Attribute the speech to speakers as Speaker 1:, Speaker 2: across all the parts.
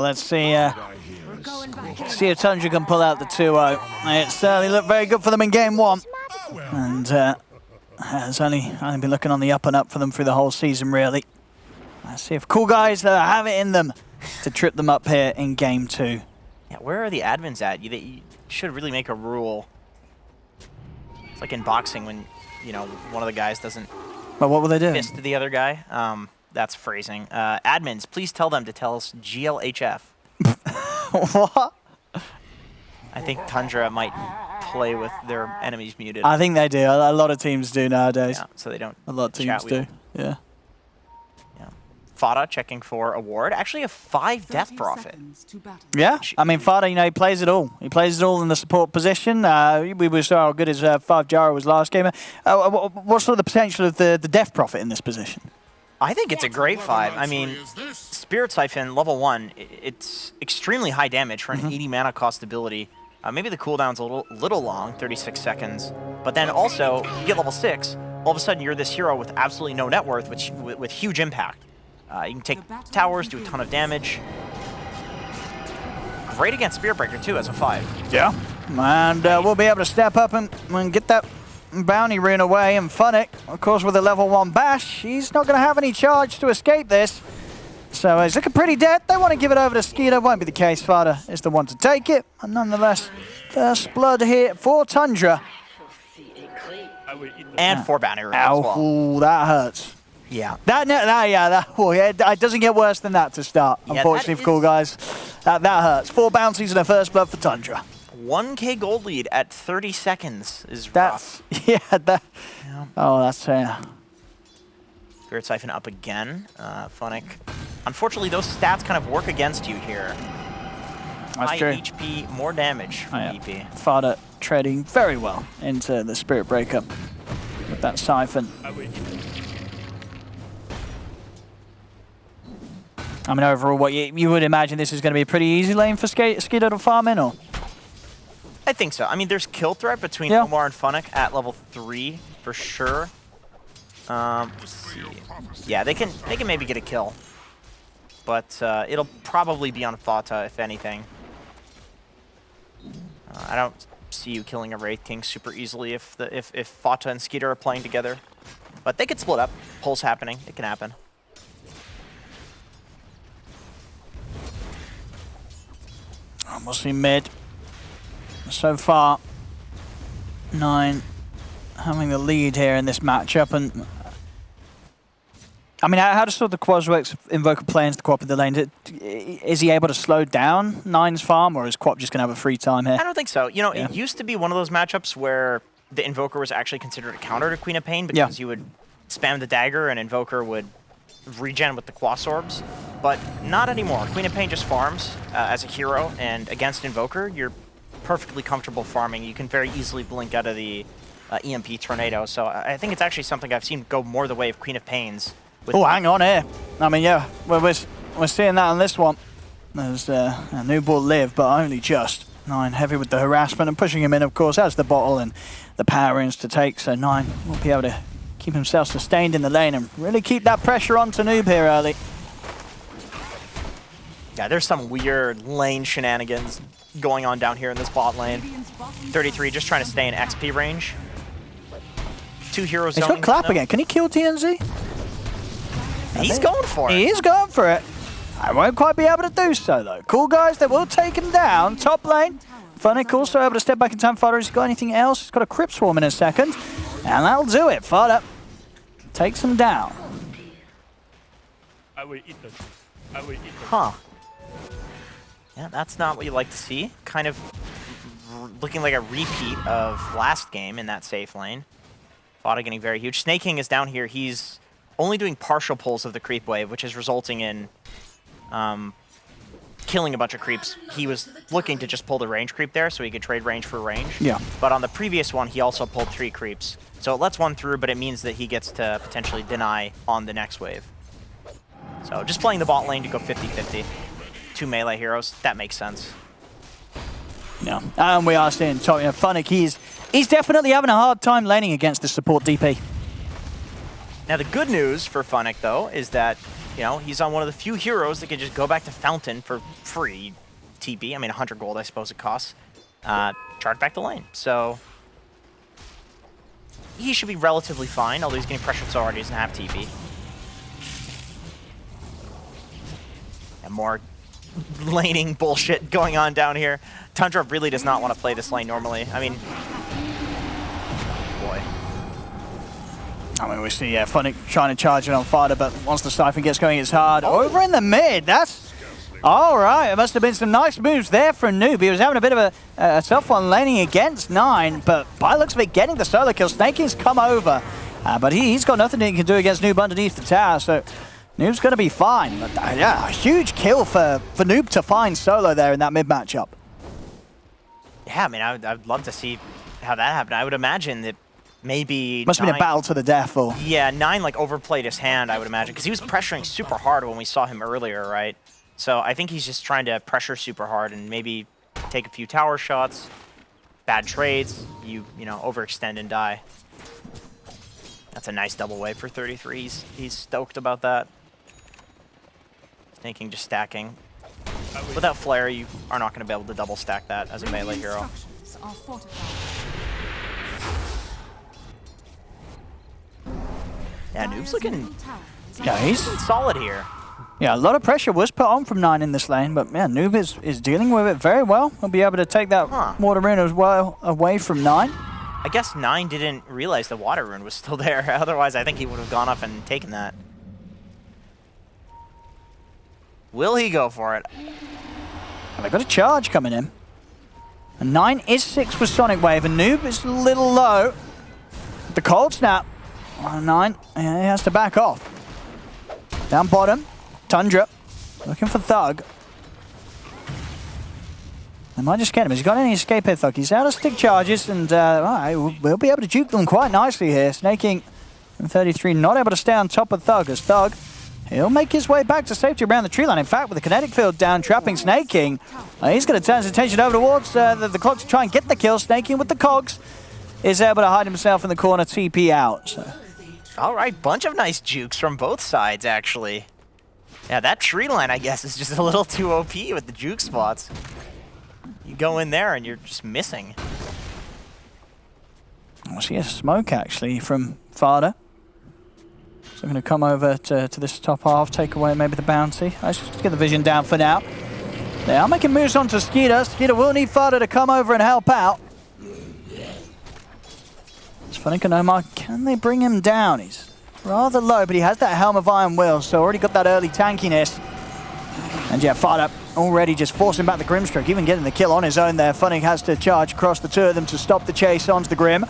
Speaker 1: Let's see if Tundra can pull out the 2-0. It certainly looked very good for them in game 1. And has only been looking on the up and up for them through the whole season, really. Let's see if Coolguys have it in them to trip them up here in game 2.
Speaker 2: Yeah, where are the admins at? You should really make a rule. It's like in boxing when, you know, one of the guys doesn't
Speaker 1: But what will they do?
Speaker 2: fist the other guy. That's phrasing. Admins, please tell them to tell us GLHF.
Speaker 1: What?
Speaker 2: I think Tundra might play with their enemies muted.
Speaker 1: I think they do. A lot of teams do nowadays.
Speaker 2: Yeah, so they don't.
Speaker 1: A lot of teams do. Yeah.
Speaker 2: Fada checking for a ward. Actually a 5 death profit.
Speaker 1: Yeah, I mean, Fada, you know, he plays it all. He plays it all in the support position. We saw how good his 5 Jara was last game. What's sort of the potential of the death profit in this position?
Speaker 2: I think it's a great 5. I mean, Spirit Siphon, level 1, it's extremely high damage for an 80 mana cost ability. Maybe the cooldown's a little long, 36 seconds. But then also, you get level 6, all of a sudden you're this hero with absolutely no net worth, with huge impact. You can take towers, do a ton of damage. Great against Spirit Breaker too as a 5.
Speaker 1: Yeah, and we'll be able to step up and get that bounty rune away. And Funnick, of course, with a level 1 bash, he's not going to have any charge to escape this. So he's looking pretty dead. They want to give it over to Skeeter. Won't be the case. Fada is the one to take it. And nonetheless, first blood here for Tundra.
Speaker 2: And 4 bounty runes as well.
Speaker 1: Ooh, that hurts.
Speaker 2: Yeah.
Speaker 1: It doesn't get worse than that to start,
Speaker 2: Yeah,
Speaker 1: unfortunately, for Coolguys. That hurts. 4 bounties and a first blood for Tundra.
Speaker 2: 1k gold lead at 30 seconds is rough.
Speaker 1: Oh, that's
Speaker 2: Spirit Siphon up again. Funnick. Unfortunately, those stats kind of work against you here.
Speaker 1: That's
Speaker 2: High
Speaker 1: true.
Speaker 2: HP, more damage from EP.
Speaker 1: Fada trading very well into the Spirit Breaker with that Siphon. I mean, overall, what you would imagine this is going to be a pretty easy lane for Skeeter to farm in, or?
Speaker 2: I think so. I mean, there's kill threat between Omar and Funnick at level 3 for sure. Let's see. Yeah, they can maybe get a kill, but it'll probably be on Fata if anything. I don't see you killing a Wraith King super easily if Fata and Skeeter are playing together, but they could split up. Pulls happening. It can happen.
Speaker 1: Mostly mid. So far, 9 having the lead here in this matchup. And I mean, how does sort of the Quas works Invoker plans to Quap in the lane? Is he able to slow down 9's farm, or is Quap just going to have a free time here?
Speaker 2: I don't think so. You know, it used to be one of those matchups where the Invoker was actually considered a counter to Queen of Pain because you would spam the dagger and Invoker would regen with the Quas Orbs, but not anymore. Queen of Pain just farms as a hero, and against Invoker, you're perfectly comfortable farming. You can very easily blink out of the EMP Tornado, so I think it's actually something I've seen go more the way of Queen of Pains.
Speaker 1: Oh, hang on here. I mean, yeah, we're seeing that on this one. There's a new ball live, but only just. 9 heavy with the harassment and pushing him in, of course, as the bottle and the power runes to take, so 9 will be able to keep himself sustained in the lane and really keep that pressure on to Noob here early.
Speaker 2: Yeah, there's some weird lane shenanigans going on down here in this bot lane. 33 just trying to stay in XP range. 2 heroes
Speaker 1: He's got Clap again. Can he kill TNZ?
Speaker 2: He's going for it.
Speaker 1: He is going for it. I won't quite be able to do so, though. Coolguys, they will take him down. Top lane. Funnick also able to step back in time. Fada, has he got anything else? He's got a Crypt Swarm in a second. And that'll do it. Fada takes him down.
Speaker 2: Huh. Yeah, that's not what you like to see. Kind of looking like a repeat of last game in that safe lane. Fada getting very huge. Snake King is down here. He's only doing partial pulls of the creep wave, which is resulting in killing a bunch of creeps. He was looking to just pull the range creep there so he could trade range for range.
Speaker 1: Yeah.
Speaker 2: But on the previous one, he also pulled 3 creeps. So it lets one through, but it means that he gets to potentially deny on the next wave. So just playing the bot lane to go 50-50. 2 melee heroes, that makes sense.
Speaker 1: Yeah, and we are seeing Funnick. He's definitely having a hard time laning against the support DP.
Speaker 2: Now the good news for Funnick, though, is that You know, he's on one of the few heroes that can just go back to Fountain for free TP. I mean, 100 gold, I suppose it costs. Charge back the lane. So he should be relatively fine, although he's getting pressured so hard he doesn't have TP. And more laning bullshit going on down here. Tundra really does not want to play this lane normally. I mean, boy.
Speaker 1: I mean, we see Funnick trying to charge it on Fada, but once the Siphon gets going, it's hard. Over in the mid, that's... All right, it must have been some nice moves there from Noob. He was having a bit of a tough one laning against 9, but by the looks of it, getting the solo kill. Snaking's come over, but he's got nothing he can do against Noob underneath the tower, so Noob's going to be fine. But yeah, a huge kill for Noob to find solo there in that mid matchup.
Speaker 2: Yeah, I mean, I'd love to see how that happened. I would imagine that maybe
Speaker 1: must have been a battle to the death, or
Speaker 2: yeah, 9 like overplayed his hand, I would imagine, because he was pressuring super hard when we saw him earlier, right? So I think he's just trying to pressure super hard and maybe take a few tower shots, bad trades, you know, overextend and die. That's a nice double wave for 33. He's stoked about that. Thinking just stacking. Without Flare, you are not going to be able to double stack that as a melee hero. Yeah, Noob's looking...
Speaker 1: Yeah, he's
Speaker 2: solid here.
Speaker 1: Yeah, a lot of pressure was put on from 9 in this lane, but yeah, Noob is dealing with it very well. He'll be able to take that water rune as well away from 9.
Speaker 2: I guess 9 didn't realize the water rune was still there. Otherwise, I think he would have gone up and taken that. Will he go for it?
Speaker 1: And they've got a charge coming in. And 9 is 6 with Sonic Wave, and Noob is a little low. The cold snap. 9, he has to back off. Down bottom, Tundra looking for Thug. They might just get him. Has he got any escape here, Thug? He's out of stick charges, and we'll be able to juke them quite nicely here. Snaking from 33, not able to stay on top of Thug, as Thug, he'll make his way back to safety around the tree line. In fact, with the kinetic field down, trapping Snaking, he's going to turn his attention over towards the clock to try and get the kill. Snaking with the cogs is able to hide himself in the corner, TP out. So.
Speaker 2: All right, bunch of nice jukes from both sides, actually. Yeah, that tree line, I guess, is just a little too OP with the juke spots. You go in there and you're just missing.
Speaker 1: Well, see a smoke, actually, from Fada. So I'm going to come over to this top half, take away maybe the bounty. Let's just get the vision down for now. They are making moves onto Skeeter. Skeeter will need Fada to come over and help out. It's funny, Omar, can they bring him down? He's rather low, but he has that Helm of Iron Will, so already got that early tankiness. And yeah, Fada already just forcing back the Grimstroke, even getting the kill on his own there. Funny has to charge across the two of them to stop the chase onto the Grim.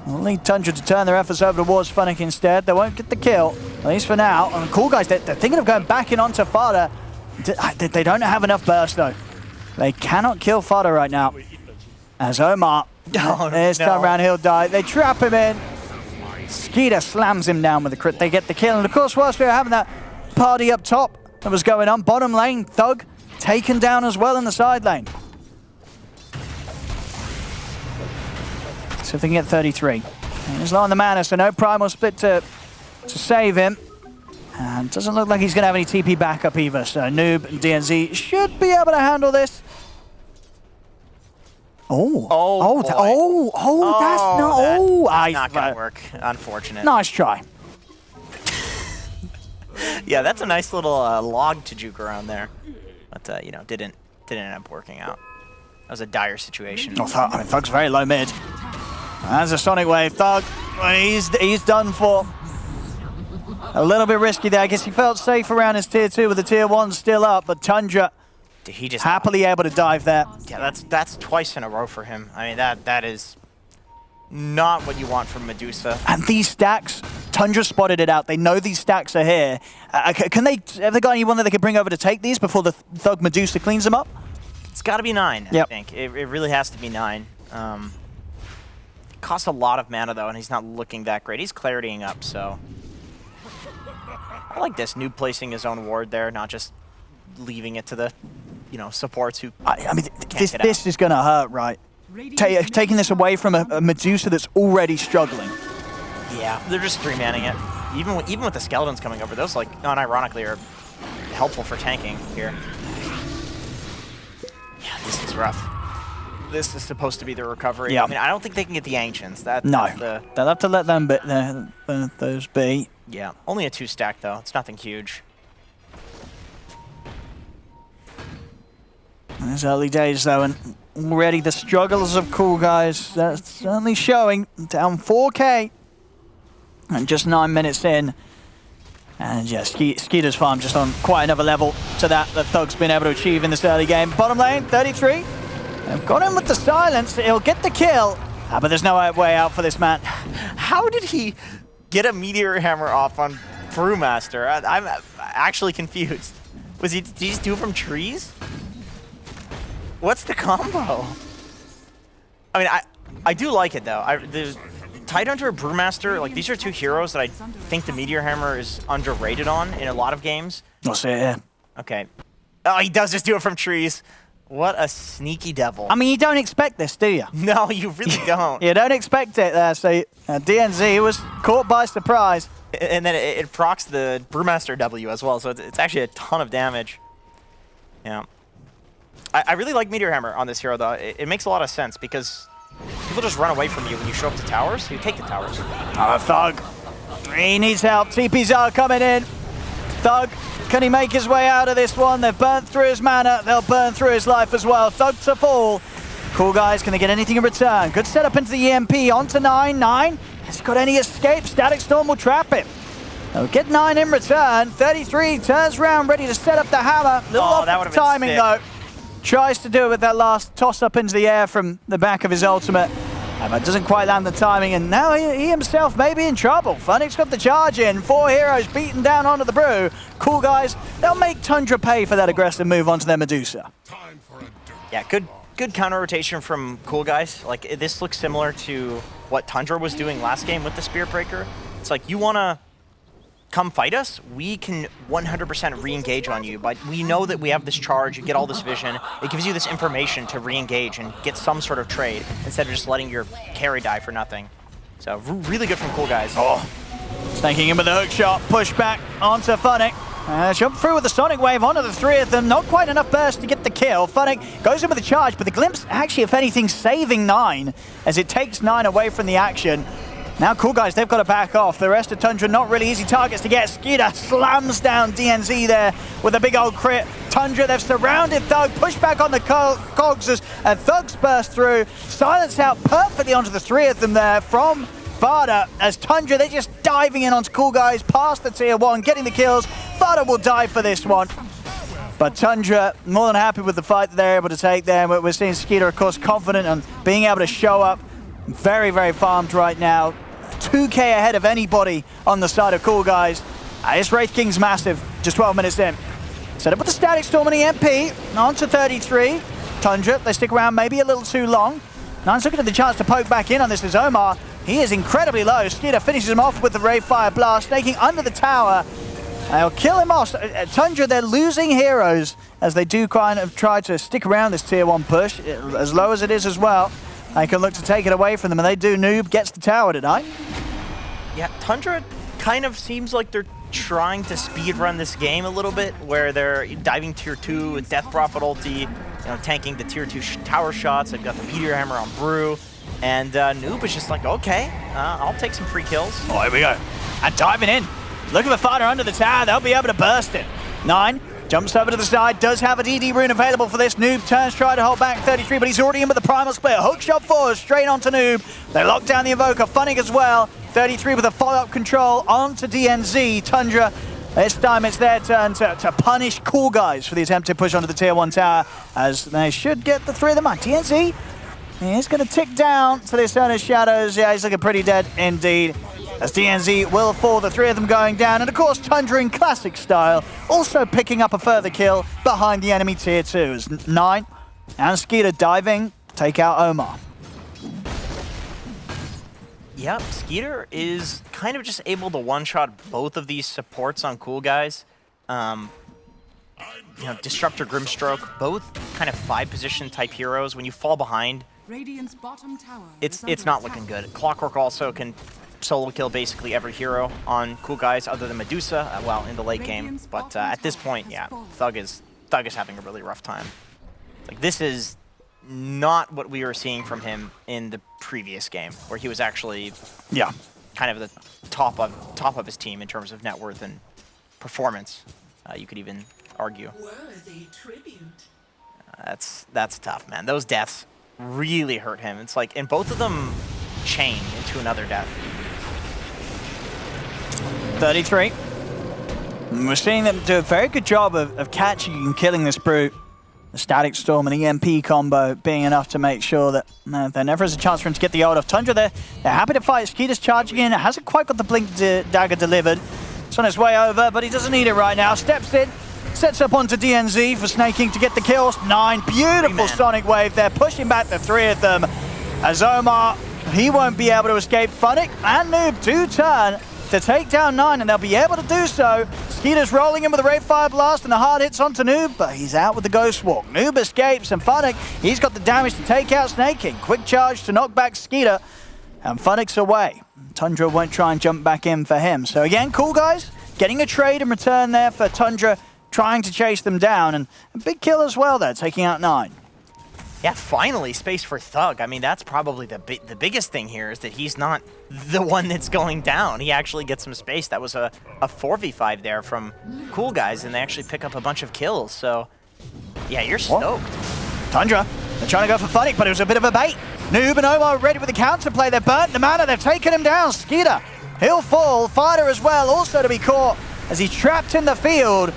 Speaker 1: We'll need Tundra to turn their efforts over towards Funnick instead. They won't get the kill, at least for now. And Coolguys, they're thinking of going back in onto Fada. They don't have enough burst, though. They cannot kill Fada right now. As Omar, there's time around, he'll die. They trap him in. Skeeter slams him down with a crit. They get the kill. And of course, whilst we were having that party up top that was going on, bottom lane, Thug taken down as well in the side lane. So if they can get 33. He's low on the mana, so no primal split to save him. And doesn't look like he's going to have any TP backup either. So Noob and DNZ should be able to handle this. That's
Speaker 2: not going to work. Unfortunate.
Speaker 1: Nice try.
Speaker 2: Yeah, that's a nice little log to juke around there. But, you know, didn't end up working out. That was a dire situation.
Speaker 1: Thug's very low mid. As a Sonic Wave, Thug, he's done for. A little bit risky there. I guess he felt safe around his tier 2 with the tier 1 still up, but Tundra
Speaker 2: he just
Speaker 1: happily able to dive there.
Speaker 2: Yeah, that's twice in a row for him. I mean, that is not what you want from Medusa.
Speaker 1: And these stacks, Tundra spotted it out. They know these stacks are here. Have they got anyone that they could bring over to take these before the Thug Medusa cleans them up?
Speaker 2: It's got to be 9, I think. It really has to be 9. It costs a lot of mana, though, and he's not looking that great. He's claritying up, so... I like this, Noob placing his own ward there, not just leaving it to the, you know, supports who
Speaker 1: I mean, this is going to hurt, right? Taking this away from a Medusa that's already struggling.
Speaker 2: Yeah, they're just 3-manning it. Even with the skeletons coming over, those, like, unironically are helpful for tanking here. Yeah, this is rough. This is supposed to be the recovery.
Speaker 1: Yeah.
Speaker 2: I mean, I don't think they can get the Ancients.
Speaker 1: No,
Speaker 2: that's
Speaker 1: they'll have to let them those be.
Speaker 2: Yeah, only a 2-stack, though. It's nothing huge.
Speaker 1: It's early days, though, and already the struggles of Coolguys, that's certainly showing. Down 4K. And just 9 minutes in. And yeah, Skeeter's farm just on quite another level to that Thug's been able to achieve in this early game. Bottom lane, 33. They've got him with the silence. He'll get the kill. But there's no way out for this man.
Speaker 2: How did he get a Meteor Hammer off on Brewmaster? I'm actually confused. Did he just do it from trees? What's the combo? I mean, I do like it, though. The Tidehunter or Brewmaster, like, these are two heroes that I think the Meteor Hammer is underrated on in a lot of games.
Speaker 1: I'll say it, yeah.
Speaker 2: Okay. Oh, he does just do it from trees. What a sneaky devil.
Speaker 1: I mean, you don't expect this, do you?
Speaker 2: No, you really don't.
Speaker 1: You don't expect it there. So DNZ was caught by surprise.
Speaker 2: And then it procs the Brewmaster W as well, so it's actually a ton of damage. Yeah. I really like Meteor Hammer on this hero, though. It makes a lot of sense because people just run away from you when you show up to towers. So you take the towers.
Speaker 1: Thug. He needs help. TPs are coming in. Thug, can he make his way out of this one? They've burnt through his mana. They'll burn through his life as well. Thug to fall. Coolguys, can they get anything in return? Good setup into the EMP. On to 9. 9. Has he got any escape? Static Storm will trap him. They'll get 9 in return. 33 turns around, ready to set up the hammer. Little off the timing, though. Tries to do it with that last toss-up into the air from the back of his ultimate. But doesn't quite land the timing, and now he himself may be in trouble. Funnick's got the charge in. 4 heroes beaten down onto the Brew. Coolguys, they'll make Tundra pay for that aggressive move onto their Medusa.
Speaker 2: Yeah, good counter rotation from Coolguys. Like, this looks similar to what Tundra was doing last game with the Spear Breaker. It's like, you want to come fight us, we can 100% re-engage on you, but we know that we have this charge, you get all this vision, it gives you this information to re-engage and get some sort of trade instead of just letting your carry die for nothing. So really good from Coolguys.
Speaker 1: Oh, snaking in with the hook shot, push back onto Funnick. Jump through with the Sonic Wave onto the 3 of them, not quite enough burst to get the kill. Funnick goes in with the charge, but the glimpse actually, if anything, saving 9 as it takes 9 away from the action. Now Coolguys, they've got to back off. The rest of Tundra, not really easy targets to get. Skeeter slams down DNZ there with a big old crit. Tundra, they've surrounded Thug, push back on the cogs as Thugs burst through. Silence out perfectly onto the 3 of them there from Vada as Tundra, they're just diving in onto Coolguys past the tier 1, getting the kills. Vada will die for this one. But Tundra, more than happy with the fight that they're able to take there. We're seeing Skeeter, of course, confident on being able to show up. Very, very farmed right now. 2K ahead of anybody on the side of Coolguys. This Wraith King's massive, just 12 minutes in. Set up with the Static Storm and EMP, on to 33. Tundra, they stick around maybe a little too long. Nine's looking at the chance to poke back in on this is Omar. He is incredibly low. Skeeter finishes him off with the Ray Fire Blast, snaking under the tower. They'll kill him off. Tundra, they're losing heroes as they do kind of try to stick around this tier 1 push, as low as it is as well. They can look to take it away from them, and they do. Noob gets the tower tonight.
Speaker 2: Yeah, Tundra kind of seems like they're trying to speedrun this game a little bit, where they're diving tier 2 with Death Prophet ulti, tanking the tier 2 tower shots. They've got the Meteor Hammer on Brew, and Noob is just like, okay, I'll take some free kills.
Speaker 1: Oh, here we go. And diving in. Looking for Fighter under the tower. They'll be able to burst it. 9. Jumps over to the side, does have a DD rune available for this. Noob turns, try to hold back 33, but he's already in with the Primal Split. Hook shot forward, straight onto Noob. They lock down the Invoker, Funnick as well. 33 with a follow-up control onto DNZ. Tundra, this time it's their turn to punish Coolguys for the attempted push onto the tier 1 tower, as they should get the 3 of them on. DNZ, he's going to tick down to this Earnest Shadows. Yeah, he's looking pretty dead indeed. As DNZ will fall, the 3 of them going down. And of course, Tundra in classic style, also picking up a further kill behind the enemy tier 2. As 9 and Skeeter diving, take out Omar.
Speaker 2: Yep, Skeeter is kind of just able to one-shot both of these supports on Coolguys. Disruptor, Grimstroke, both kind of 5-position type heroes. When you fall behind,
Speaker 3: Radiant's bottom tower
Speaker 2: it's not looking good. Clockwork also can solo kill basically every hero on Coolguys other than Medusa, well, in the late game. But at this point, yeah, Thug is having a really rough time. Like, this is not what we were seeing from him in the previous game, where he was actually kind of the top of his team in terms of net worth and performance. You could even argue. That's tough, man. Those deaths really hurt him. It's like, and both of them chain into another death.
Speaker 1: 33. And we're seeing them do a very good job of catching and killing this brute. The Static Storm and EMP combo being enough to make sure that there never is a chance for him to get the ult off. Tundra, they're happy to fight. Skeeter's charging in. It hasn't quite got the Blink dagger delivered. It's on its way over, but he doesn't need it right now. Steps in, sets up onto DNZ for snaking to get the kills. 9, beautiful Sonic Wave there, pushing back the 3 of them. As Omar, he won't be able to escape. Funnick and Noob do turn to take down 9, and they'll be able to do so. Skeeter's rolling in with a Ray Fire Blast, and the hard hits onto Noob, but he's out with the Ghost Walk. Noob escapes, and Funnick, he's got the damage to take out Snaking. Quick charge to knock back Skeeter, and Funnick's away. Tundra won't try and jump back in for him. So again, Coolguys getting a trade in return there for Tundra, trying to chase them down, and a big kill as well there, taking out 9.
Speaker 2: Yeah, finally, space for Thug. I mean, that's probably the biggest thing here, is that he's not the one that's going down. He actually gets some space. That was a 4v5 there from Coolguys, and they actually pick up a bunch of kills. So, yeah, you're stoked.
Speaker 1: Tundra, they're trying to go for Funnick, but it was a bit of a bait. Noob and Omar ready with the counterplay. They've burnt the mana. They've taken him down. Skeeter, he'll fall. Fighter as well, also to be caught as he's trapped in the field.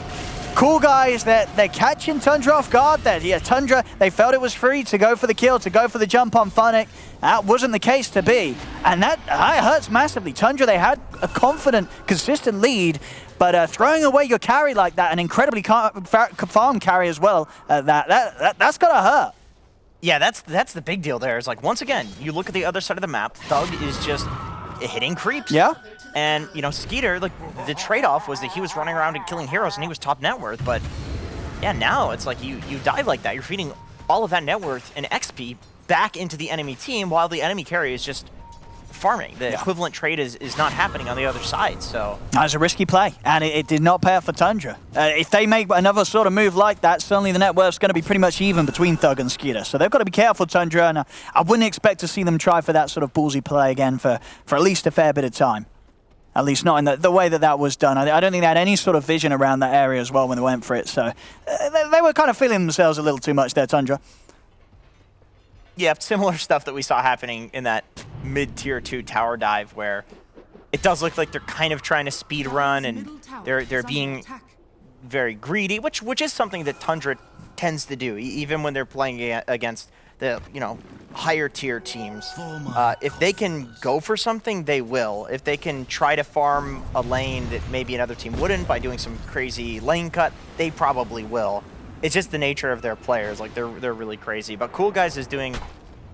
Speaker 1: Coolguys, they're catching Tundra off guard there. Yeah, Tundra, they felt it was free to go for the kill, to go for the jump on Funnick. That wasn't the case to be, and that hurts massively. Tundra, they had a confident, consistent lead, but throwing away your carry like that, an incredibly farm carry as well, that's gotta hurt.
Speaker 2: Yeah, that's the big deal there. Is like, once again, you look at the other side of the map, Thug is just hitting creeps.
Speaker 1: Yeah.
Speaker 2: And, you know, Skeeter, like, the trade-off was that he was running around and killing heroes and he was top net worth, but yeah, now it's like you die like that. You're feeding all of that net worth and XP back into the enemy team while the enemy carry is just farming. The equivalent trade is not happening on the other side, so...
Speaker 1: That was a risky play, and it did not pay off for Tundra. If they make another sort of move like that, suddenly the net worth's going to be pretty much even between Thug and Skeeter. So they've got to be careful, Tundra, and I wouldn't expect to see them try for that sort of ballsy play again for at least a fair bit of time. At least not in the way that was done. I don't think they had any sort of vision around that area as well when they went for it. So they were kind of feeling themselves a little too much there, Tundra.
Speaker 2: Yeah, similar stuff that we saw happening in that mid-tier 2 tower dive, where it does look like they're kind of trying to speed run and they're being very greedy, which is something that Tundra tends to do, even when they're playing against the, you know, higher tier teams. If they can go for something, they will. If they can try to farm a lane that maybe another team wouldn't by doing some crazy lane cut, they probably will. It's just the nature of their players. Like, they're really crazy. But Coolguys is doing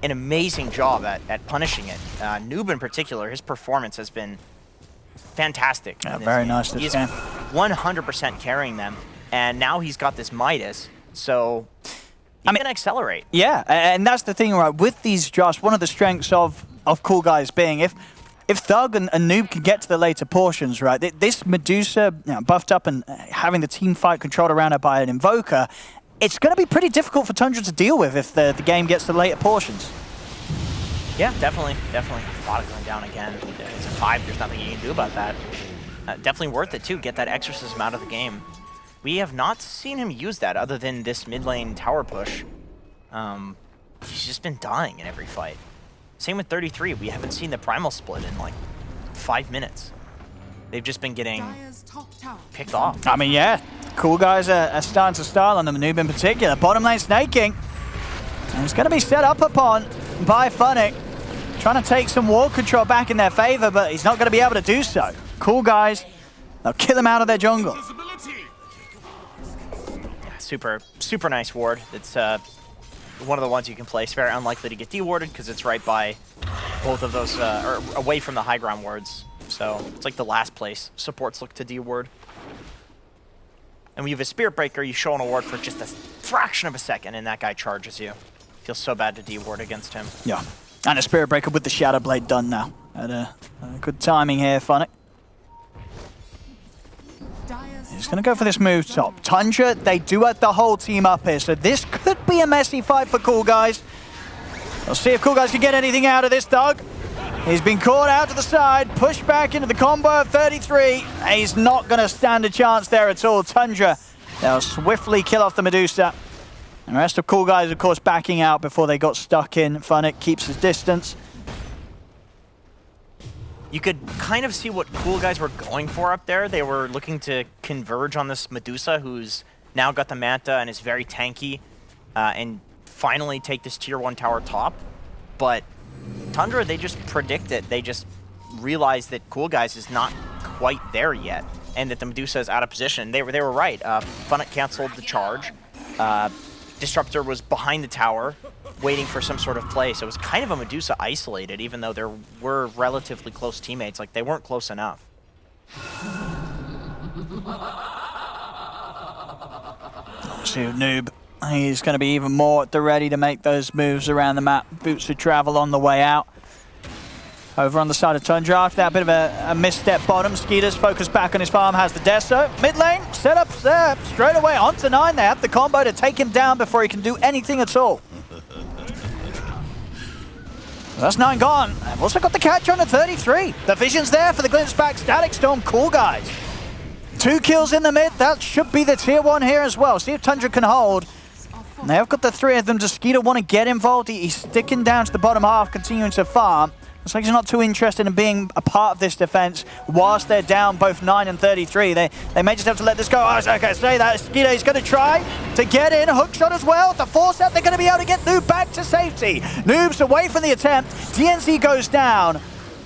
Speaker 2: an amazing job at punishing it. Noob in particular, his performance has been fantastic.
Speaker 1: Yeah, very nice this game.
Speaker 2: He's 100% carrying them, and now he's got this Midas, so he can accelerate. Yeah,
Speaker 1: and that's the thing, right? With these drops, one of the strengths of Coolguys being if Thug and Noob can get to the later portions, right? This Medusa, you know, buffed up and having the team fight controlled around her by an Invoker, it's going to be pretty difficult for Tundra to deal with if the game gets to the later portions.
Speaker 2: Yeah, definitely. Thought going down again. It's a 5. There's nothing you can do about that. Definitely worth it too. Get that exorcism out of the game. We have not seen him use that other than this mid lane tower push. He's just been dying in every fight. Same with 33. We haven't seen the primal split in like 5 minutes. They've just been getting picked off.
Speaker 1: I mean, yeah, Coolguys are starting to style on them, Noob in particular. Bottom lane snaking. And it's going to be set up upon by Funnick. Trying to take some ward control back in their favor, but he's not going to be able to do so. Coolguys, they'll kill him out of their jungle.
Speaker 2: Yeah, super nice ward. It's one of the ones you can play. It's very unlikely to get dewarded because it's right by both of those, or away from the high ground wards. So it's like the last place supports look to deward. And when you have a Spirit Breaker, you show an award for just a fraction of a second, and that guy charges you. Feels so bad to deward against him.
Speaker 1: Yeah, and a Spirit Breaker with the Shadow Blade done now. Had a good timing here, Funnick. He's going to go for this move top. Tundra, they do have the whole team up here, so this could be a messy fight for Coolguys. We'll see if Coolguys can get anything out of this, Doug. He's been caught out to the side, pushed back into the combo of 33. He's not going to stand a chance there at all. Tundra, they'll swiftly kill off the Medusa. And the rest of Coolguys, of course, backing out before they got stuck in. Funnick keeps his distance.
Speaker 2: You could kind of see what Coolguys were going for up there. They were looking to converge on this Medusa, who's now got the Manta and is very tanky, and finally take this tier 1 tower top. But Tundra, they just predict it. They just realize that Coolguys is not quite there yet, and that the Medusa is out of position. They were right. Funnick canceled the charge. Disruptor was behind the tower, waiting for some sort of play. So it was kind of a Medusa isolated, even though there were relatively close teammates. Like, they weren't close enough.
Speaker 1: See Noob. He's going to be even more at the ready to make those moves around the map. Boots of travel on the way out. Over on the side of Tundra, after that bit of a misstep bottom, Skeeter's focused back on his farm, has the Deso. Mid lane, set up there, straight away onto 9. They have the combo to take him down before he can do anything at all. That's 9 gone. I've also got the catch on at 33. The vision's there for the glimpse back. Static Storm, Coolguys. 2 kills in the mid. That should be the tier 1 here as well. See if Tundra can hold. And they have got the 3 of them. Does Skeeter want to get involved? He's sticking down to the bottom half, continuing to farm. Looks like he's not too interested in being a part of this defense whilst they're down both 9 and 33. They may just have to let this go. Oh, okay, say that. Skeeter is going to try to get in. Hook shot as well. The force out, they're going to be able to get Noob back to safety. Noob's away from the attempt. DNC goes down.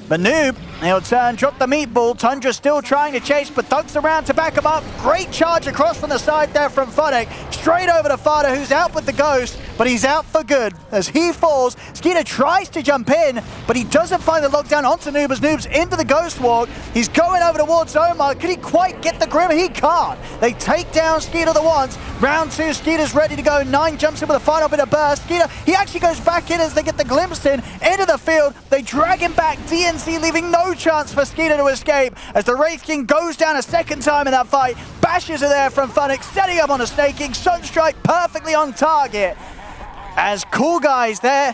Speaker 1: But Noob, he'll turn, drop the meatball. Tundra still trying to chase, but Thug's around to back him up. Great charge across from the side there from Funnick. Straight over to Fada, who's out with the Ghost, but he's out for good. As he falls, Skeeter tries to jump in, but he doesn't find the lockdown onto Noob as Noob's into the Ghost Walk. He's going over towards Omar. Can he quite get the Grim? He can't. They take down Skeeter the once. Round 2, Skeeter's ready to go. 9 jumps in with a final bit of burst. Skeeter, he actually goes back in as they get the glimpse in into the field. They drag him back. DNC leaving no chance for Skeeter to escape as the Wraith King goes down a second time in that fight. Bashes are there from Funnick, setting up on a snaking. Sunstrike perfectly on target. As Coolguys there,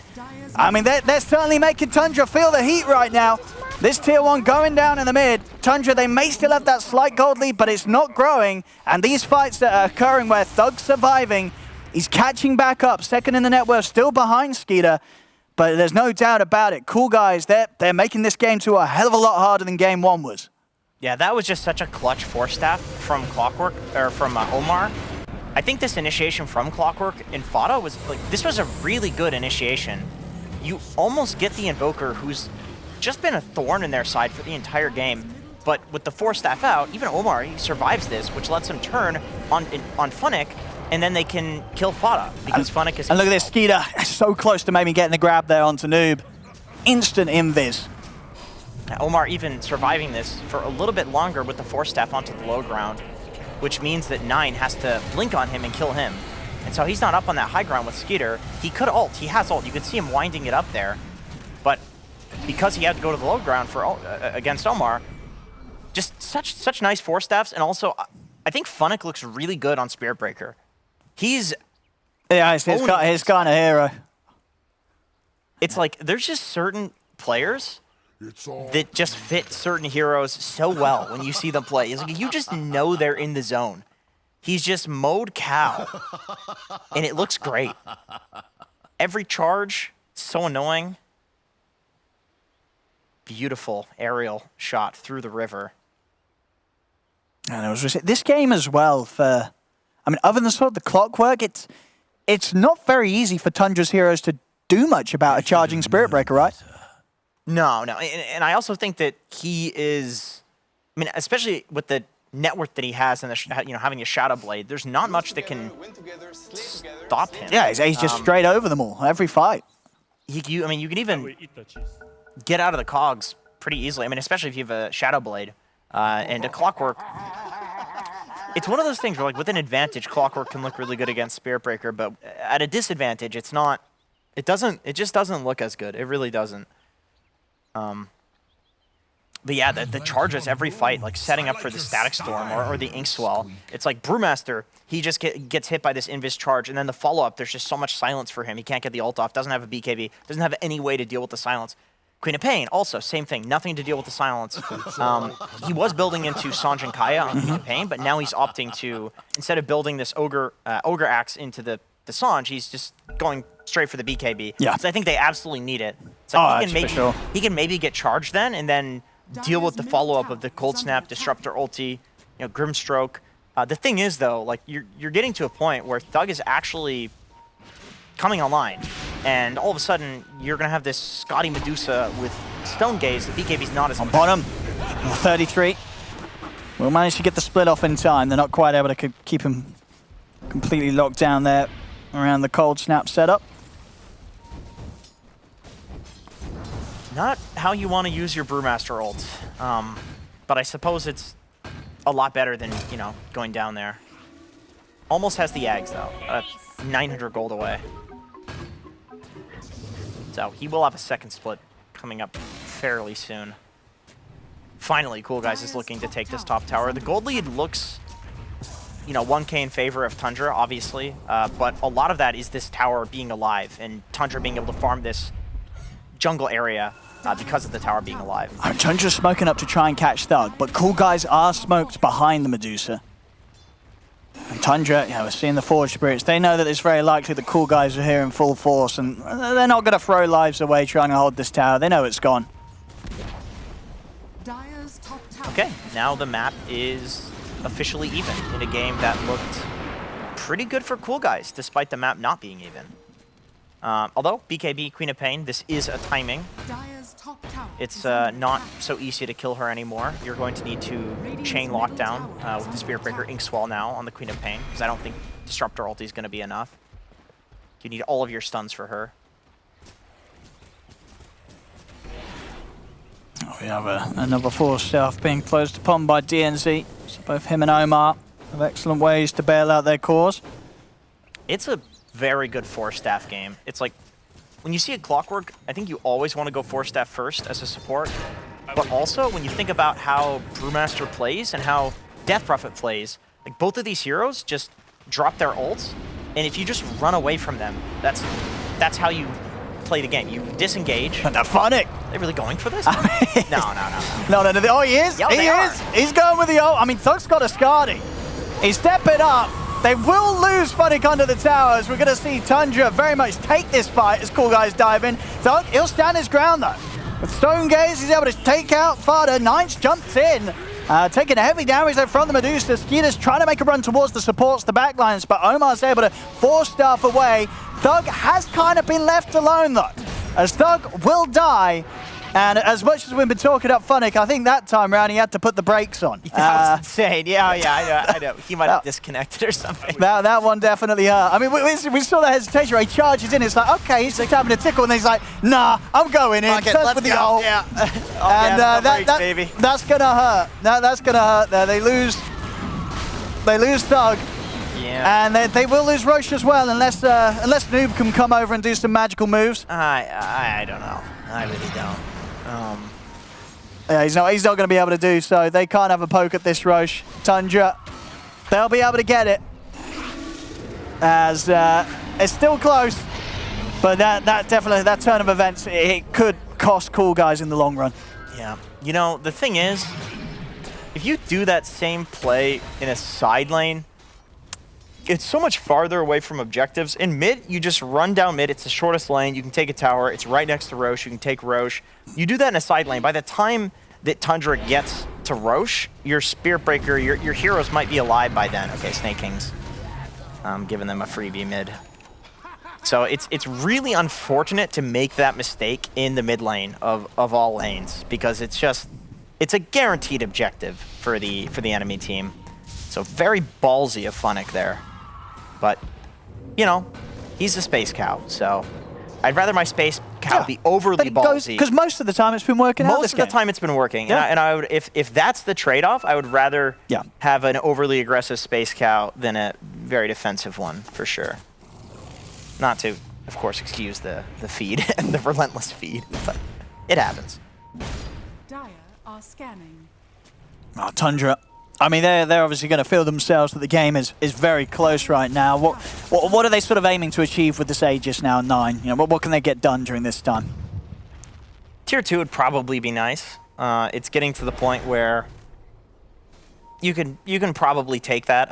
Speaker 1: I mean, they're certainly making Tundra feel the heat right now. This tier 1 going down in the mid. Tundra, they may still have that slight gold lead, but it's not growing. And these fights that are occurring where Thug's surviving, he's catching back up. Second in the net worth, still behind Skeeter. But there's no doubt about it. Coolguys, they're making this game to a hell of a lot harder than game 1 was.
Speaker 2: Yeah, that was just such a clutch force staff from Clockwork, or from Omar. I think this initiation from Clockwork in Fada was, like, this was a really good initiation. You almost get the Invoker, who's just been a thorn in their side for the entire game. But with the force staff out, even Omar, he survives this, which lets him turn on Funnick, and then they can kill Fada, because Funnick is...
Speaker 1: And look at this, Skeeter, so close to maybe getting the grab there onto Noob. Instant invis.
Speaker 2: Omar even surviving this for a little bit longer with the force staff onto the low ground, which means that 9 has to blink on him and kill him. And so he's not up on that high ground with Skeeter. He could ult, he has ult. You could see him winding it up there. But because he had to go to the low ground for against Omar, just such nice force staffs. And also, I think Funnick looks really good on Spirit Breaker. He's...
Speaker 1: Yeah, he's kind of hero.
Speaker 2: It's like, there's just certain players that just fit certain heroes so well when you see them play. It's like, you just know they're in the zone. He's just mode cow, and it looks great. Every charge, so annoying. Beautiful aerial shot through the river.
Speaker 1: And I was just this game as well, for, I mean, other than sort of the Clockwork, it's not very easy for Tundra's heroes to do much about a charging Spirit Breaker, right?
Speaker 2: No. And I also think that he is, I mean, especially with the net worth that he has and the, having a Shadow Blade, there's not much that can stop him.
Speaker 1: Yeah, he's just straight over them all, every fight.
Speaker 2: I mean, you can even get out of the cogs pretty easily. I mean, especially if you have a Shadow Blade and a Clockwork. It's one of those things where, like, with an advantage, Clockwork can look really good against Spirit Breaker, but at a disadvantage, it's not. It just doesn't look as good. It really doesn't. But yeah, the charges every fight, like setting up for the Static Storm or the Ink Swell. It's like Brewmaster, he just gets hit by this Invis charge, and then the follow-up, there's just so much silence for him. He can't get the ult off, doesn't have a BKB, doesn't have any way to deal with the silence. Queen of Pain, also, same thing, nothing to deal with the silence. He was building into Sanj and Kaya on Queen of Pain, but now he's opting to, instead of building this Ogre Axe into the Sanj, he's just going straight for the BKB.
Speaker 1: Yeah.
Speaker 2: So I think they absolutely need it. It's like he can maybe get charged then, and then deal with the follow-up of the Cold Snap, Disruptor ulti, Grimstroke. The thing is, though, like you're getting to a point where Thug is actually coming online, and all of a sudden you're gonna have this Scotty Medusa with Stone Gaze. The BKB's not as
Speaker 1: on bottom. 33. We'll manage to get the split off in time. They're not quite able to keep him completely locked down there around the Cold Snap setup.
Speaker 2: Not how you want to use your Brewmaster ult, but I suppose it's a lot better than, going down there. Almost has the Ags, though. 900 gold away. So he will have a second split coming up fairly soon. Finally, Coolguys is looking to take this top tower. The gold lead looks, 1k in favor of Tundra, obviously, but a lot of that is this tower being alive and Tundra being able to farm this jungle area because of the tower being alive.
Speaker 1: Tundra's smoking up to try and catch Thug, but Coolguys are smoked behind the Medusa. And Tundra, we're seeing the Forge Spirits. They know that it's very likely that Coolguys are here in full force, and they're not going to throw lives away trying to hold this tower. They know it's gone.
Speaker 2: Okay, now the map is officially even in a game that looked pretty good for Coolguys, despite the map not being even. Although, BKB, Queen of Pain, this is a timing. It's not so easy to kill her anymore. You're going to need to chain lockdown with the Spirit Breaker Ink Swell now on the Queen of Pain, because I don't think Disruptor ulti is going to be enough. You need all of your stuns for her.
Speaker 1: We have another Force Staff being closed upon by DNZ. So both him and Omar have excellent ways to bail out their cause.
Speaker 2: It's a very good Force Staff game. It's like, when you see a Clockwork, I think you always want to go Force Staff first as a support. But also, when you think about how Brewmaster plays and how Death Prophet plays, like both of these heroes just drop their ults, and if you just run away from them, that's how you play the game. You disengage.
Speaker 1: And they're funny.
Speaker 2: Are they really going for this?
Speaker 1: No.
Speaker 2: No.
Speaker 1: Oh, he is.
Speaker 2: Yeah,
Speaker 1: he is. He's going with the ult. I mean, Thug's got a Skadi. He's stepping up. They will lose Funnick under the towers. We're going to see Tundra very much take this fight as Coolguys dive in. Thug, he'll stand his ground, though. With Stone Gaze, he's able to take out Fada. Ninth jumps in. Taking a heavy damage there from the Medusa. Skeeter's trying to make a run towards the supports, the backlines, but Omar's able to force stuff away. Thug has kind of been left alone, though, as Thug will die. And as much as we've been talking up Funnick, I think that time around he had to put the brakes on.
Speaker 2: That was insane. Yeah, I know. He might have disconnected or something.
Speaker 1: That one definitely hurt. I mean, we saw the hesitation where he charges in. It's like, okay, he's just having a tickle, and then he's like, nah, I'm going in.
Speaker 2: Let's
Speaker 1: with
Speaker 2: go.
Speaker 1: the ult.
Speaker 2: Yeah.
Speaker 1: And
Speaker 2: baby.
Speaker 1: That's gonna hurt. That's gonna hurt there. They lose Thug.
Speaker 2: Yeah.
Speaker 1: And they will lose Roche as well, unless Noob can come over and do some magical moves.
Speaker 2: I don't know. I really don't.
Speaker 1: Yeah, he's not going to be able to do so. They can't have a poke at this Roche. Tundra, they'll be able to get it. As it's still close, but that definitely, that turn of events, it could cost Coolguys in the long run.
Speaker 2: Yeah. The thing is, if you do that same play in a side lane, it's so much farther away from objectives. In mid, you just run down mid. It's the shortest lane. You can take a tower. It's right next to Roche. You can take Roche. You do that in a side lane. By the time that Tundra gets to Roche, your Spirit Breaker, your heroes might be alive by then. Okay, Snake Kings. Giving them a freebie mid. So it's really unfortunate to make that mistake in the mid lane of all lanes, because it's a guaranteed objective for the enemy team. So very ballsy of Funnick there. But, he's a Space Cow, so I'd rather my Space Cow be overly ballsy.
Speaker 1: Because most of the time it's been working out
Speaker 2: Most of the time it's been working. Yeah. And I would, if that's the trade-off, I would rather have an overly aggressive Space Cow than a very defensive one, for sure. Not to, of course, excuse the feed, the relentless feed, but it happens.
Speaker 3: scanning.
Speaker 1: Oh, Tundra. I mean, they're obviously going to feel themselves that the game is very close right now. What are they sort of aiming to achieve with this Aegis now, 9? You know, what can they get done during this time?
Speaker 2: Tier 2 would probably be nice. It's getting to the point where you can probably take that.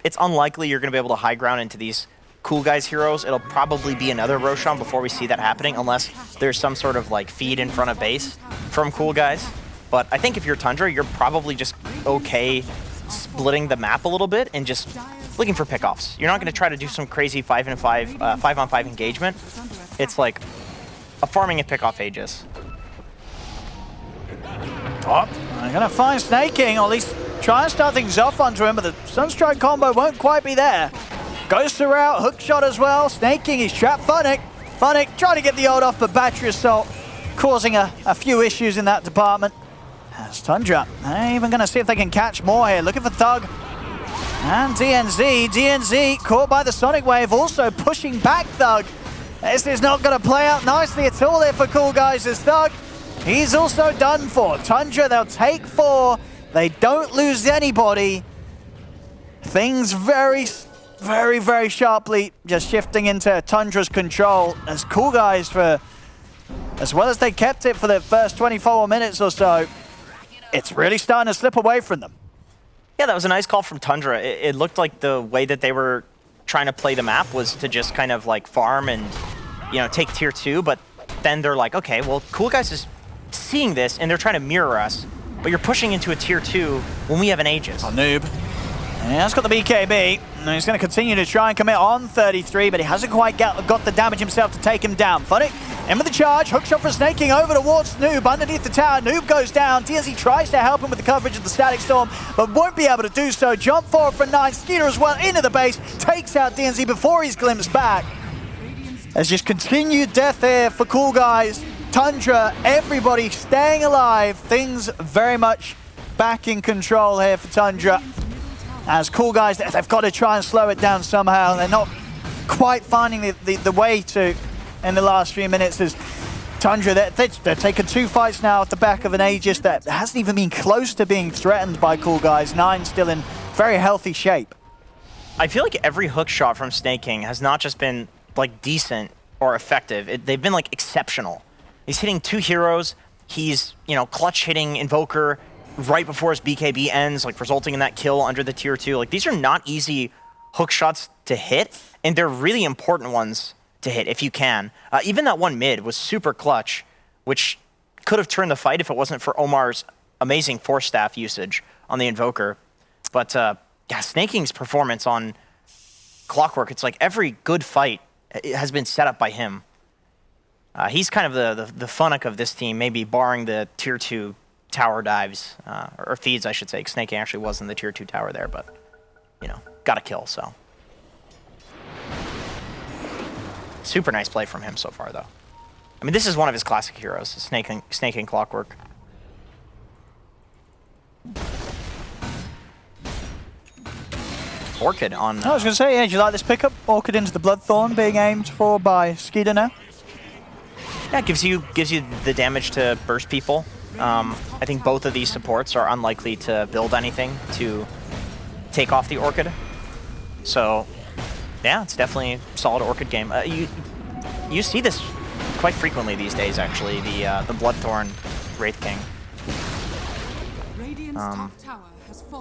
Speaker 2: It's unlikely you're going to be able to high ground into these Coolguys heroes. It'll probably be another Roshan before we see that happening, unless there's some sort of like feed in front of base from Coolguys. But I think if you're Tundra, you're probably just okay splitting the map a little bit and just looking for pickoffs. You're not going to try to do some crazy 5-on-5 engagement. It's like a farming and pickoff Aegis.
Speaker 1: Oh, they're going to find Snaking, or at least try and start things off onto him, but the Sunstrike combo won't quite be there. Goes to route, hook shot as well. Snaking, he's trapped Funnick. Funnick trying to get the ult off, but Battery Assault causing a few issues in that department. As Tundra, they're even going to see if they can catch more here. Looking for Thug. And DNZ. DNZ caught by the Sonic Wave, also pushing back Thug. This is not going to play out nicely at all there for Coolguys as Thug. He's also done for. Tundra, they'll take 4. They don't lose anybody. Things very sharply just shifting into Tundra's control as Coolguys, for as well as they kept it for the first 24 minutes or so, it's really starting to slip away from them.
Speaker 2: Yeah, that was a nice call from Tundra. It looked like the way that they were trying to play the map was to just kind of like farm and, you know, take tier 2, but then they're like, okay, well, Coolguys is seeing this and they're trying to mirror us, but you're pushing into a tier 2 when we have an Aegis.
Speaker 1: Oh, noob. Yeah, he's got the BKB. And he's going to continue to try and commit on 33, but he hasn't quite got the damage himself to take him down. Funny, in with the charge. Hookshot for Snaking over towards Noob underneath the tower. Noob goes down. DNZ tries to help him with the coverage of the Static Storm, but won't be able to do so. Jump forward for 9. Skeeter as well into the base. Takes out DNZ before he's glimpsed back. There's just continued death here for Coolguys. Tundra, everybody staying alive. Things very much back in control here for Tundra. As Coolguys, they've got to try and slow it down somehow. They're not quite finding the way to in the last few minutes. As Tundra, they're taking 2 fights now at the back of an Aegis that hasn't even been close to being threatened by Coolguys. 9 still in very healthy shape.
Speaker 2: I feel like every hook shot from Snaking has not just been like decent or effective. They've been like exceptional. He's hitting 2 heroes. He's, you know, clutch hitting Invoker right before his BKB ends, like resulting in that kill under the tier 2. Like, these are not easy hook shots to hit, and they're really important ones to hit if you can. Even that one mid was super clutch, which could have turned the fight if it wasn't for Omar's amazing Force Staff usage on the Invoker. But yeah, Snaking's performance on Clockwork, it's like every good fight has been set up by him. He's kind of the Funnick of this team, maybe barring the tier 2 tower dives, or feeds, I should say. Snaking actually was in the tier 2 tower there, but, you know, got a kill, so. Super nice play from him so far, though. I mean, this is one of his classic heroes, Snaking Clockwork. Orchid on...
Speaker 1: I was going to say, yeah, do you like this pickup? Orchid into the Bloodthorn being aimed for by Skeeter now.
Speaker 2: Yeah, it gives you the damage to burst people. I think both of these supports are unlikely to build anything to take off the Orchid. So, yeah, it's definitely a solid Orchid game. You see this quite frequently these days, actually, the Bloodthorn Wraith King.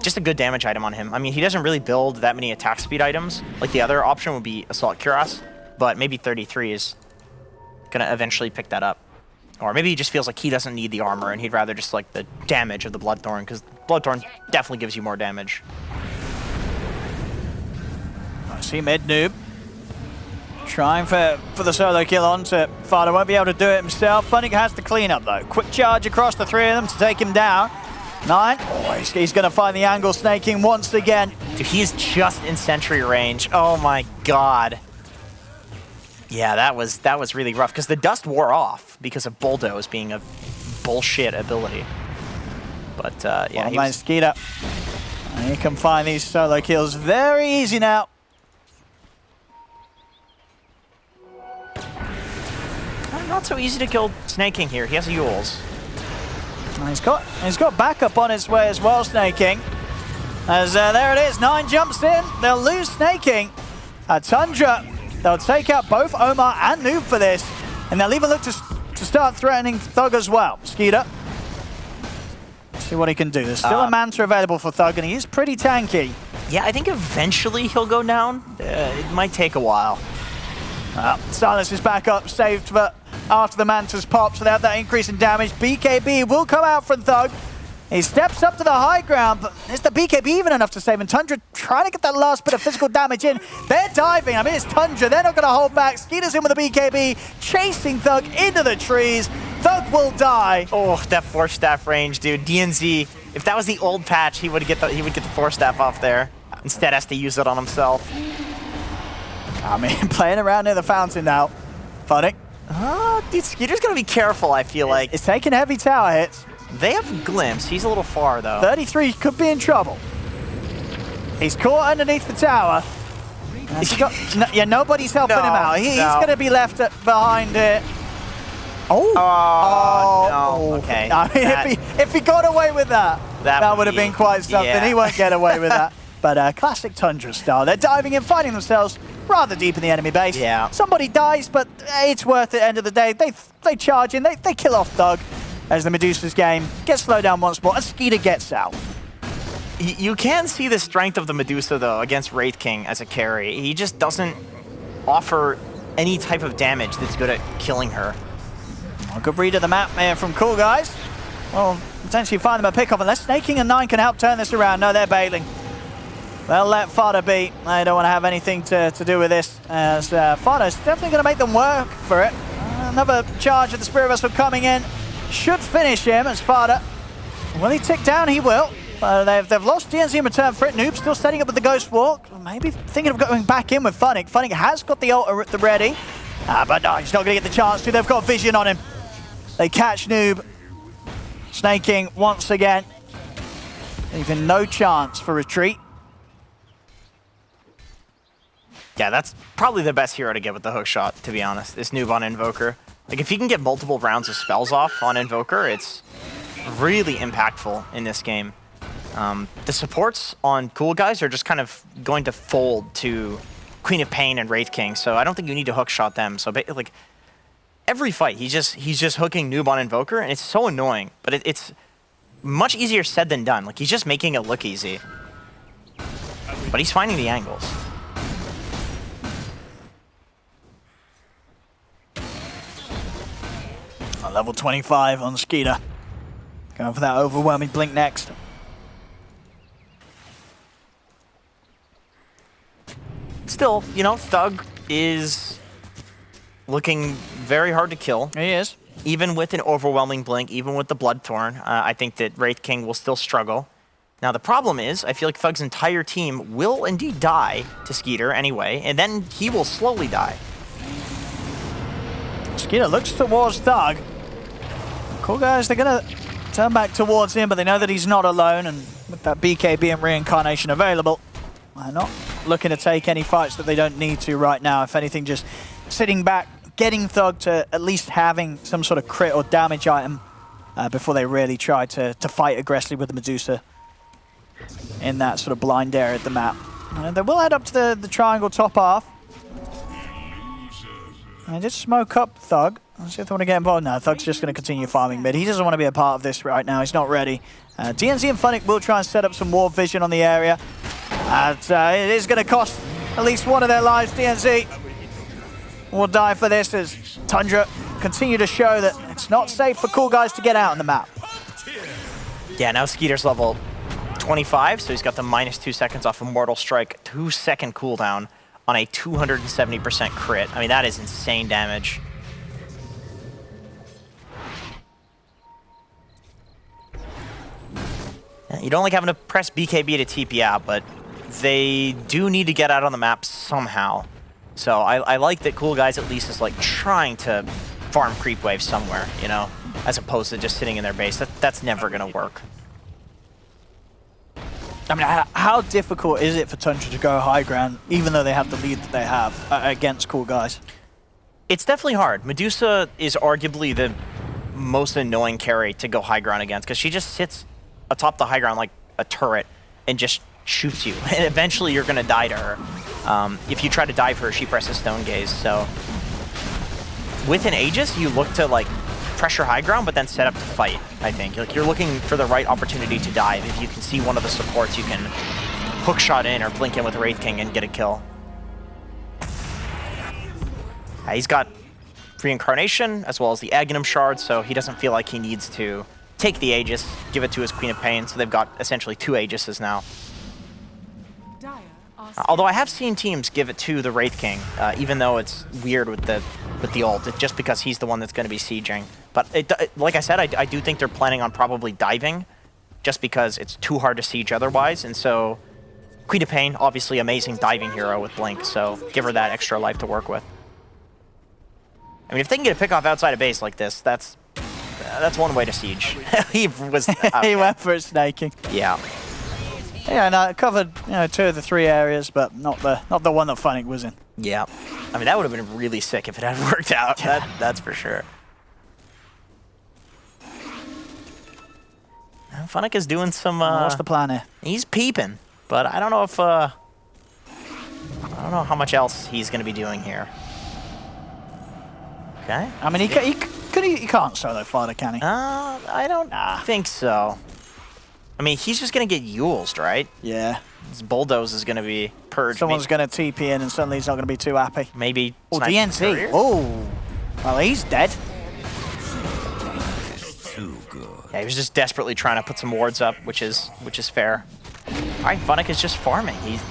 Speaker 2: Just a good damage item on him. I mean, he doesn't really build that many attack speed items. Like, the other option would be Assault Cuirass, but maybe 33 is gonna eventually pick that up. Or maybe he just feels like he doesn't need the armor and he'd rather just like the damage of the Bloodthorn, because Bloodthorn definitely gives you more damage.
Speaker 1: I see mid noob. Trying for the solo kill onto Fada, won't be able to do it himself. Funnick has the cleanup though. Quick charge across the 3 of them to take him down. 9, oh, he's gonna find the angle, Snaking once again.
Speaker 2: Dude, he's just in sentry range. Oh my god. Yeah, that was really rough, because the dust wore off because of Bulldoze being a bullshit ability. But yeah,
Speaker 1: well, nice Skeeter. And he can find these solo kills very easy now.
Speaker 2: Not so easy to kill Snaking here. He has Yules.
Speaker 1: And he's got backup on his way as well, Snaking. As there it is, 9 jumps in. They'll lose Snaking. Tundra, they'll take out both Omar and Noob for this. And they'll even look to start threatening Thug as well. Skeeter. See what he can do. There's still a Manta available for Thug, and he is pretty tanky.
Speaker 2: Yeah, I think eventually he'll go down. It might take a while.
Speaker 1: Silas is back up, saved for after the Manta's pop, so they have that increase in damage. BKB will come out from Thug. He steps up to the high ground, but is the BKB even enough to save him? Tundra trying to get that last bit of physical damage in. They're diving. I mean, it's Tundra. They're not going to hold back. Skeeter's in with the BKB, chasing Thug into the trees. Thug will die.
Speaker 2: Oh, that force staff range, dude. DNZ. If that was the old patch, he would get the force staff off there. Instead, has to use it on himself.
Speaker 1: I mean, playing around near the fountain now. Funny.
Speaker 2: Dude, Skeeter's gonna be careful. I feel like
Speaker 1: it's taking heavy tower hits.
Speaker 2: They have Glimpse. He's a little far though.
Speaker 1: 33 could be in trouble. He's caught underneath the tower. Nobody's helping him out. He's going to be left behind it.
Speaker 2: No. Okay.
Speaker 1: I mean, if he got away with that would have been quite something. Yeah. He won't get away with that. But classic Tundra style. They're diving in, finding themselves rather deep in the enemy base.
Speaker 2: Yeah.
Speaker 1: Somebody dies, but it's worth it at the end of the day. They charge in, they kill off Thug as the Medusa's game gets slowed down once more, and Skeeter gets out.
Speaker 2: You can see the strength of the Medusa, though, against Wraith King as a carry. He just doesn't offer any type of damage that's good at killing her.
Speaker 1: A good read of the map there from Coolguys. Well, potentially find them a pick-off, unless Snaking and 9 can help turn this around. No, they're bailing. They'll let Fada be. They don't want to have anything to do with this, as Fada's definitely going to make them work for it. Another charge of the Spirit Vessel coming in. Should finish him as Fada. Will he tick down? He will. They've lost DNZ in return for it. Noob still setting up with the Ghost Walk. Maybe thinking of going back in with Funnick. Funnick has got the ult at the ready. But no, he's not going to get the chance to. They've got vision on him. They catch Noob. Snaking once again. Even no chance for retreat.
Speaker 2: Yeah, that's probably the best hero to get with the hook shot, to be honest. This Noob on Invoker. Like, if he can get multiple rounds of spells off on Invoker, it's really impactful in this game. The supports on Coolguys are just kind of going to fold to Queen of Pain and Wraith King, so I don't think you need to hook shot them. So, like, every fight, he's just hooking Noob on Invoker, and it's so annoying. But it's much easier said than done. Like, he's just making it look easy. But he's finding the angles.
Speaker 1: Level 25 on Skeeter. Going for that overwhelming blink next.
Speaker 2: Still, you know, Thug is looking very hard to kill.
Speaker 1: He is.
Speaker 2: Even with an overwhelming blink, even with the Bloodthorn, I think that Wraith King will still struggle. Now, the problem is, I feel like Thug's entire team will indeed die to Skeeter anyway, and then he will slowly die.
Speaker 1: Skeeter looks towards Thug. Coolguys, they're going to turn back towards him, but they know that he's not alone, and with that BKB and Reincarnation available, they're not looking to take any fights that they don't need to right now. If anything, just sitting back, getting Thug to at least having some sort of crit or damage item before they really try to fight aggressively with the Medusa in that sort of blind area of the map. And they will head up to the triangle top half. And just smoke up Thug. Let's see if they want to get involved. No, Thug's just going to continue farming mid. He doesn't want to be a part of this right now. He's not ready. DNZ and Funnick will try and set up some more vision on the area. And it is going to cost at least one of their lives. DNZ will die for this as Tundra continue to show that it's not safe for Coolguys to get out on the map.
Speaker 2: Yeah, now Skeeter's level 25, so he's got the -2 seconds off of Mortal Strike, 2-second cooldown on a 270% crit. I mean, that is insane damage. You don't like having to press BKB to TP out, but they do need to get out on the map somehow. So I like that Coolguys at least is like trying to farm creep wave somewhere, you know, as opposed to just sitting in their base. That's never going to work.
Speaker 1: I mean, how difficult is it for Tundra to go high ground, even though they have the lead that they have against Coolguys?
Speaker 2: It's definitely hard. Medusa is arguably the most annoying carry to go high ground against, because she just sits atop the high ground like a turret and just shoots you, and eventually you're going to die to her. If you try to dive her, she presses Stone Gaze. So with an Aegis, you look to like pressure high ground, but then set up to fight, I think. Like, you're looking for the right opportunity to dive. If you can see one of the supports, you can hook shot in or blink in with Wraith King and get a kill. He's got Reincarnation as well as the Aghanim Shard, so he doesn't feel like he needs to take the Aegis, give it to his Queen of Pain, so they've got essentially 2 Aegises now. Although I have seen teams give it to the Wraith King, even though it's weird with the ult, just because he's the one that's going to be sieging. But like I said, I do think they're planning on probably diving, just because it's too hard to siege otherwise, and so Queen of Pain, obviously amazing diving hero with Blink, so give her that extra life to work with. I mean, if they can get a pick off outside of base like this, that's one way to siege. He was
Speaker 1: he went for a snaking.
Speaker 2: Yeah.
Speaker 1: Yeah, no, it covered 2 of the 3 areas, but not the one that Funnick was in.
Speaker 2: Yeah. I mean, that would have been really sick if it had worked out. Yeah. That's for sure. Funnick is doing some.
Speaker 1: What's the plan here?
Speaker 2: He's peeping, but I don't know if I don't know how much else he's going to be doing here. Okay.
Speaker 1: I mean, he can't solo fighter, can he?
Speaker 2: I don't think so. I mean, he's just going to get Yulesed, right?
Speaker 1: Yeah.
Speaker 2: His Bulldoze is going to be purged.
Speaker 1: Someone's going to TP in and suddenly he's not going to be too happy.
Speaker 2: Maybe.
Speaker 1: Oh, DNC. Oh. Well, he's dead.
Speaker 3: Too good.
Speaker 2: Yeah, he was just desperately trying to put some wards up, which is fair. All right, Funnick is just farming. He's,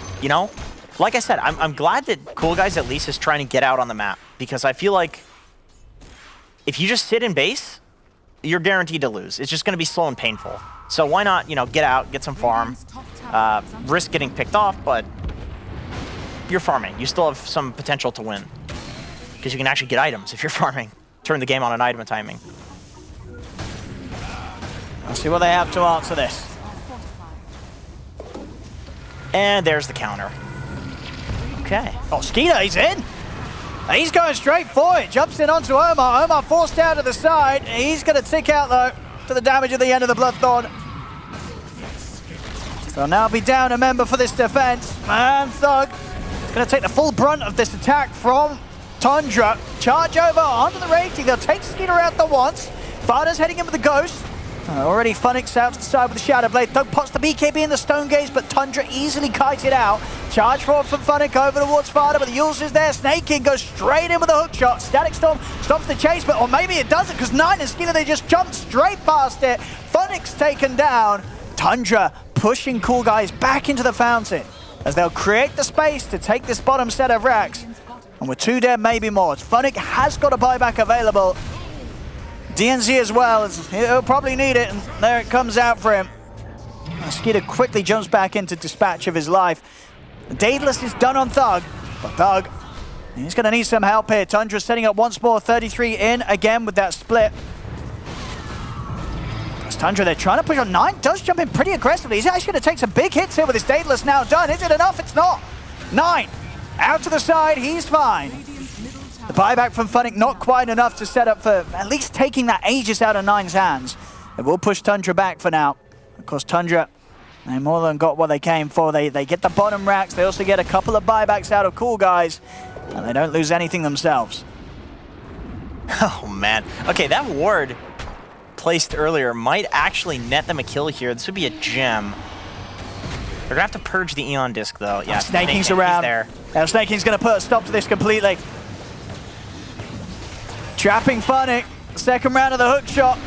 Speaker 2: like I said, I'm glad that Coolguys at least is trying to get out on the map, because I feel like if you just sit in base, you're guaranteed to lose. It's just going to be slow and painful. So why not, get out, get some farm, risk getting picked off, but you're farming. You still have some potential to win, because you can actually get items if you're farming. Turn the game on an item timing.
Speaker 1: Let's see what they have to answer this.
Speaker 2: And there's the counter. Okay.
Speaker 1: Oh, Skeeter, he's in. He's going straight for it. Jumps in onto Omar. Omar forced out to the side. He's going to tick out, though, to the damage at the end of the Bloodthorn. They'll now be down a member for this defense. And Thug is going to take the full brunt of this attack from Tundra. Charge over onto the rating. They'll take Skeeter out the once. Farda's heading in with the Ghost. Already Funnick's out to the side with the Shadow Blade. Thug pots the BKB in the Stone Gaze, but Tundra easily kited out. Charge forward from Funnick over towards Farda, but the Yules is there. Snaking goes straight in with a hook shot. Static Storm stops the chase, or maybe it doesn't, because Nine and Skeeter, they just jumped straight past it. Funnick's taken down. Tundra pushing Coolguys back into the fountain, as they'll create the space to take this bottom set of racks. And with 2 dead, maybe more. Funnick has got a buyback available. DNZ as well, he'll probably need it, and there it comes out for him. Skeeter quickly jumps back into dispatch of his life. Daedalus is done on Thug, but Thug, he's going to need some help here. Tundra setting up once more, 33 in again with that split. As Tundra, they're trying to push on. Nine does jump in pretty aggressively. He's actually going to take some big hits here with his Daedalus now done. Is it enough? It's not. Nine out to the side, he's fine. The buyback from Funnick not quite enough to set up for at least taking that Aegis out of Nine's hands. It will push Tundra back for now. Of course, Tundra, they more than got what they came for. They get the bottom racks. They also get a couple of buybacks out of Coolguys, and they don't lose anything themselves.
Speaker 2: Oh, man. Okay, that ward placed earlier might actually net them a kill here. This would be a gem. They're going to have to purge the Eon Disc, though. Yeah,
Speaker 1: Snaking's around.
Speaker 2: There.
Speaker 1: Now, Snaking's going to put a stop to this completely. Trapping Funnick. Second round of the hook shot.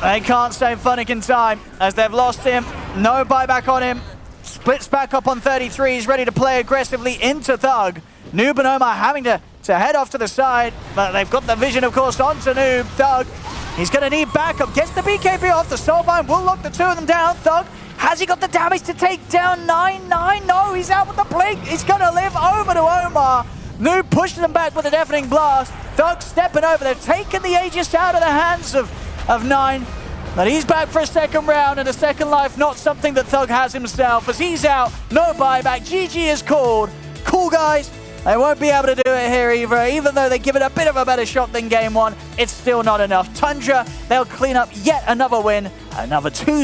Speaker 1: They can't save Funnick in time, as they've lost him. No buyback on him. Splits back up on 33. He's ready to play aggressively into Thug. Noob and Omar having to head off to the side, but they've got the vision, of course, onto Noob. Thug, he's going to need backup. Gets the BKB off. The Soulbind will lock the 2 of them down. Thug, has he got the damage to take down 9-9? No, he's out with the blink. He's going to live over to Omar. Noob pushes them back with a deafening blast. Thug stepping over. They've taken the Aegis out of the hands of Nine. But he's back for a second round, and a second life, not something that Thug has himself. As he's out, no buyback. GG is called. Coolguys They won't be able to do it here either. Even though they give it a bit of a better shot than game one, it's still not enough. Tundra, they'll clean up yet another win, another 2-0.